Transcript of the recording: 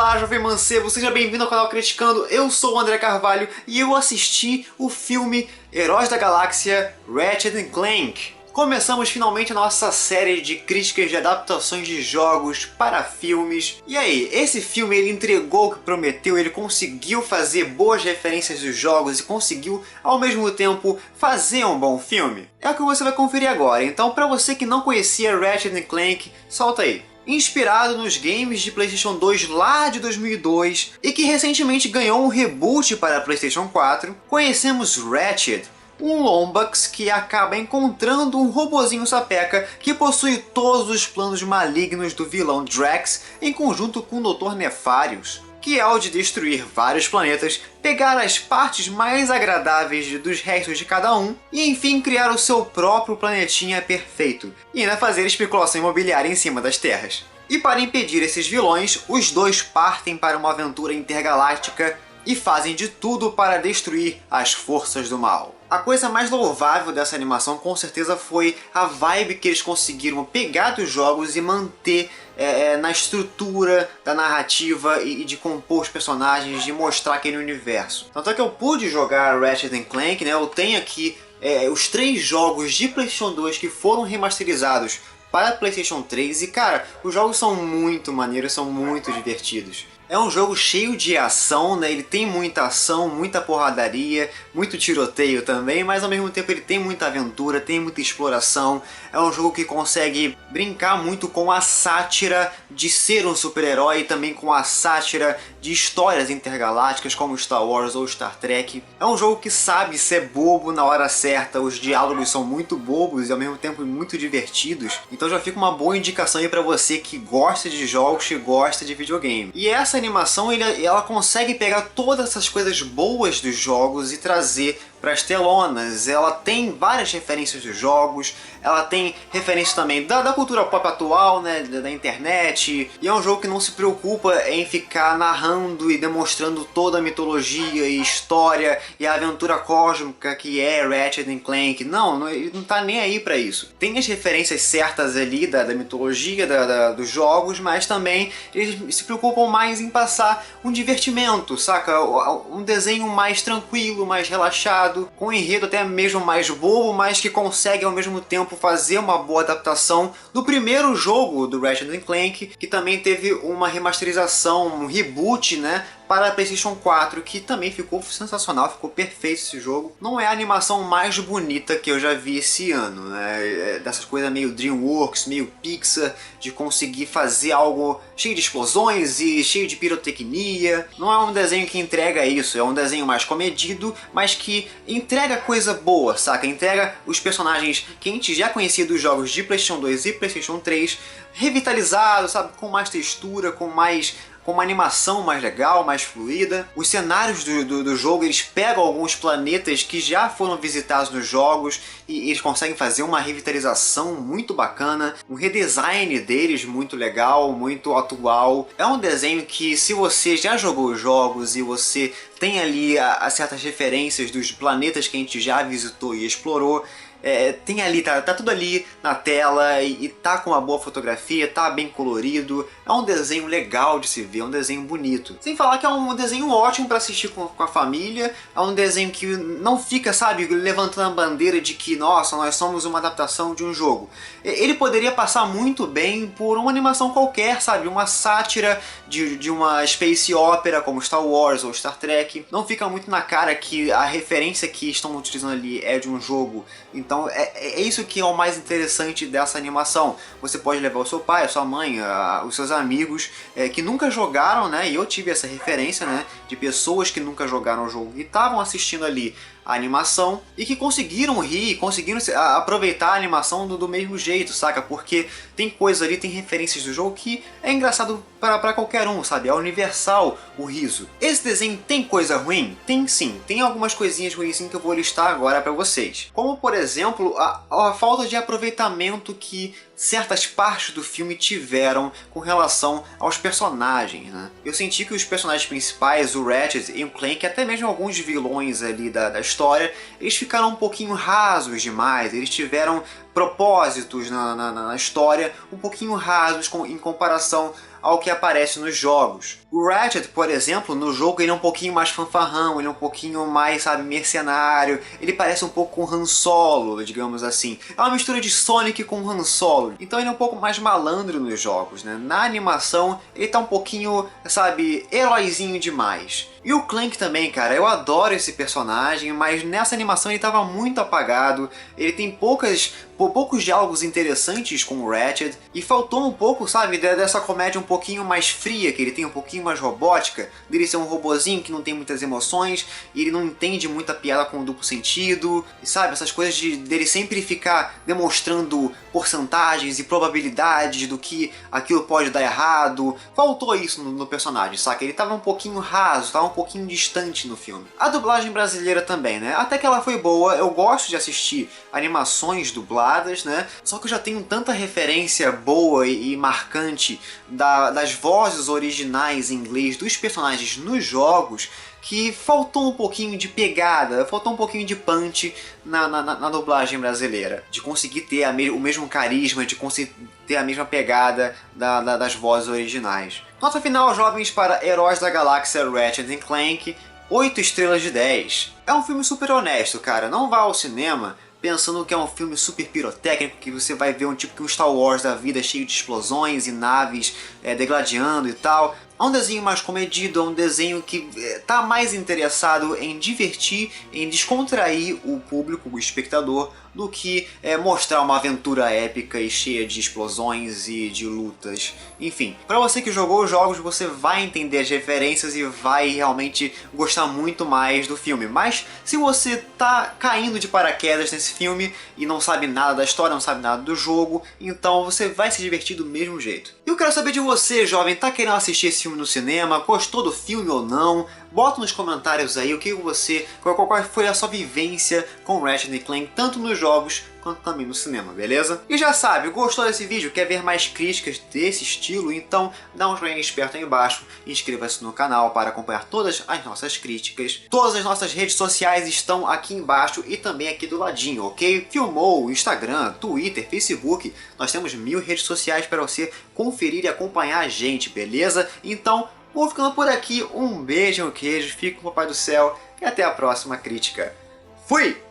Olá, jovem mancebo, seja bem-vindo ao canal Criticando. Eu sou o André Carvalho e eu assisti o filme Heróis da Galáxia Ratchet & Clank. Começamos finalmente a nossa série de críticas de adaptações de jogos para filmes. E aí, esse filme ele entregou o que prometeu, ele conseguiu fazer boas referências dos jogos e conseguiu, ao mesmo tempo, fazer um bom filme? É o que você vai conferir agora, então para você que não conhecia Ratchet & Clank, solta aí. Inspirado nos games de PlayStation 2 lá de 2002 e que recentemente ganhou um reboot para PlayStation 4, conhecemos Ratchet, um Lombax que acaba encontrando um robozinho sapeca que possui todos os planos malignos do vilão Drax em conjunto com o Dr. Nefarious, que ao de destruir vários planetas, pegar as partes mais agradáveis dos restos de cada um e enfim criar o seu próprio planetinha perfeito, e ainda fazer especulação imobiliária em cima das terras. E para impedir esses vilões, os dois partem para uma aventura intergaláctica e fazem de tudo para destruir as forças do mal. A coisa mais louvável dessa animação com certeza foi a vibe que eles conseguiram pegar dos jogos e manter na estrutura da narrativa e de compor os personagens, de mostrar aquele universo. Tanto é que eu pude jogar Ratchet & Clank, né? Eu tenho aqui os 3 jogos de PlayStation 2 que foram remasterizados para PlayStation 3 e cara, os jogos são muito maneiros, são muito divertidos. É um jogo cheio de ação, né? Ele tem muita ação, muita porradaria, muito tiroteio também, mas ao mesmo tempo ele tem muita aventura, tem muita exploração. É um jogo que consegue brincar muito com a sátira de ser um super-herói e também com a sátira de histórias intergalácticas como Star Wars ou Star Trek. É um jogo que sabe ser bobo na hora certa, os diálogos são muito bobos e ao mesmo tempo muito divertidos. Então já fica uma boa indicação aí pra você que gosta de jogos, que gosta de videogame. E essa animação ela consegue pegar todas essas coisas boas dos jogos e trazer para as telonas. Ela tem várias referências dos jogos, ela tem referências também da cultura pop atual, né, da internet, e é um jogo que não se preocupa em ficar narrando e demonstrando toda a mitologia e história e a aventura cósmica que é Ratchet & Clank. Não, ele não tá nem aí para isso. Tem as referências certas ali da mitologia dos jogos, mas também eles se preocupam mais em passar um divertimento, saca? Um desenho mais tranquilo, mais relaxado, com um enredo até mesmo mais bobo, mas que consegue ao mesmo tempo fazer uma boa adaptação do primeiro jogo do Ratchet & Clank, que também teve uma remasterização, um reboot, né, para a PlayStation 4, que também ficou sensacional, ficou perfeito esse jogo. Não é a animação mais bonita que eu já vi esse ano, né? Dessas coisas meio DreamWorks, meio Pixar, de conseguir fazer algo cheio de explosões e cheio de pirotecnia. Não é um desenho que entrega isso, é um desenho mais comedido, mas que entrega coisa boa, saca? Entrega os personagens que a gente já conhecia dos jogos de PlayStation 2 e PlayStation 3, revitalizados, sabe? Com mais textura, com uma animação mais legal, mais fluida. Os cenários do jogo, eles pegam alguns planetas que já foram visitados nos jogos e eles conseguem fazer uma revitalização muito bacana, um redesign deles muito legal, muito atual. É um desenho que, se você já jogou os jogos e você tem ali certas referências dos planetas que a gente já visitou e explorou, tem ali, tá tudo ali na tela e tá com uma boa fotografia, tá bem colorido, é um desenho legal de se ver, é um desenho bonito. Sem falar que é um desenho ótimo para assistir com a família, é um desenho que não fica, sabe, levantando a bandeira de que, nossa, nós somos uma adaptação de um jogo. Ele poderia passar muito bem por uma animação qualquer, sabe, uma sátira de uma space opera como Star Wars ou Star Trek. Não fica muito na cara que a referência que estão utilizando ali é de um jogo. Então é isso que é o mais interessante dessa animação. Você pode levar o seu pai, a sua mãe, os seus amigos que nunca jogaram, né? E eu tive essa referência, né? De pessoas que nunca jogaram o jogo e estavam assistindo ali a animação e que conseguiram rir, conseguiram aproveitar a animação do mesmo jeito, saca? Porque tem coisa ali, tem referências do jogo que é engraçado para qualquer um, sabe? É universal o riso. Esse desenho tem coisa ruim? Tem sim, tem algumas coisinhas ruins sim que eu vou listar agora para vocês. Como por exemplo, a falta de aproveitamento que certas partes do filme tiveram com relação aos personagens, né? Eu senti que os personagens principais, o Ratchet e o Clank, até mesmo alguns vilões ali da história, eles ficaram um pouquinho rasos demais, eles tiveram propósitos na história um pouquinho rasos em comparação ao que aparece nos jogos. O Ratchet, por exemplo, no jogo ele é um pouquinho mais fanfarrão, ele é um pouquinho mais, sabe, mercenário, ele parece um pouco com Han Solo, digamos assim. É uma mistura de Sonic com Han Solo, então ele é um pouco mais malandro nos jogos, né? Na animação ele tá um pouquinho, sabe, heróizinho demais. E o Clank também, cara, eu adoro esse personagem, mas nessa animação ele tava muito apagado, ele tem poucos diálogos interessantes com o Ratchet, e faltou um pouco, sabe, dessa comédia um pouquinho mais fria, que ele tem um pouquinho mais robótica, dele ser um robozinho que não tem muitas emoções, e ele não entende muita piada com duplo sentido, e sabe, essas coisas dele sempre ficar demonstrando porcentagens e probabilidades do que aquilo pode dar errado. Faltou isso no personagem, saca? Ele tava um pouquinho raso, tava um pouquinho distante no filme. A dublagem brasileira também, né? Até que ela foi boa, eu gosto de assistir animações dubladas, né? Só que eu já tenho tanta referência boa e marcante das vozes originais em inglês dos personagens nos jogos, que faltou um pouquinho de pegada, faltou um pouquinho de punch na dublagem brasileira. De conseguir ter o mesmo carisma, de conseguir ter a mesma pegada das vozes originais. Nota final, jovens, para Heróis da Galáxia Ratchet & Clank, 8 estrelas de 10. É um filme super honesto, cara. Não vá ao cinema pensando que é um filme super pirotécnico, que você vai ver um tipo que um Star Wars da vida cheio de explosões e naves degladiando e tal. É um desenho mais comedido, é um desenho que tá mais interessado em divertir, em descontrair o público, o espectador, do que mostrar uma aventura épica e cheia de explosões e de lutas. Enfim, para você que jogou os jogos, você vai entender as referências e vai realmente gostar muito mais do filme. Mas se você tá caindo de paraquedas nesse filme e não sabe nada da história, não sabe nada do jogo, então você vai se divertir do mesmo jeito. E eu quero saber de você, jovem, tá querendo assistir esse filme no cinema? Gostou do filme ou não? Bota nos comentários aí qual foi a sua vivência com Ratchet & Clank, tanto nos jogos quanto também no cinema, beleza? E já sabe, gostou desse vídeo? Quer ver mais críticas desse estilo? Então dá um joinha esperto aí embaixo e inscreva-se no canal para acompanhar todas as nossas críticas. Todas as nossas redes sociais estão aqui embaixo e também aqui do ladinho, ok? Filmou, Instagram, Twitter, Facebook, nós temos 1000 redes sociais para você conferir e acompanhar a gente, beleza? Então, vou ficando por aqui, um beijo, um queijo, fique com o Papai do Céu e até a próxima crítica. Fui!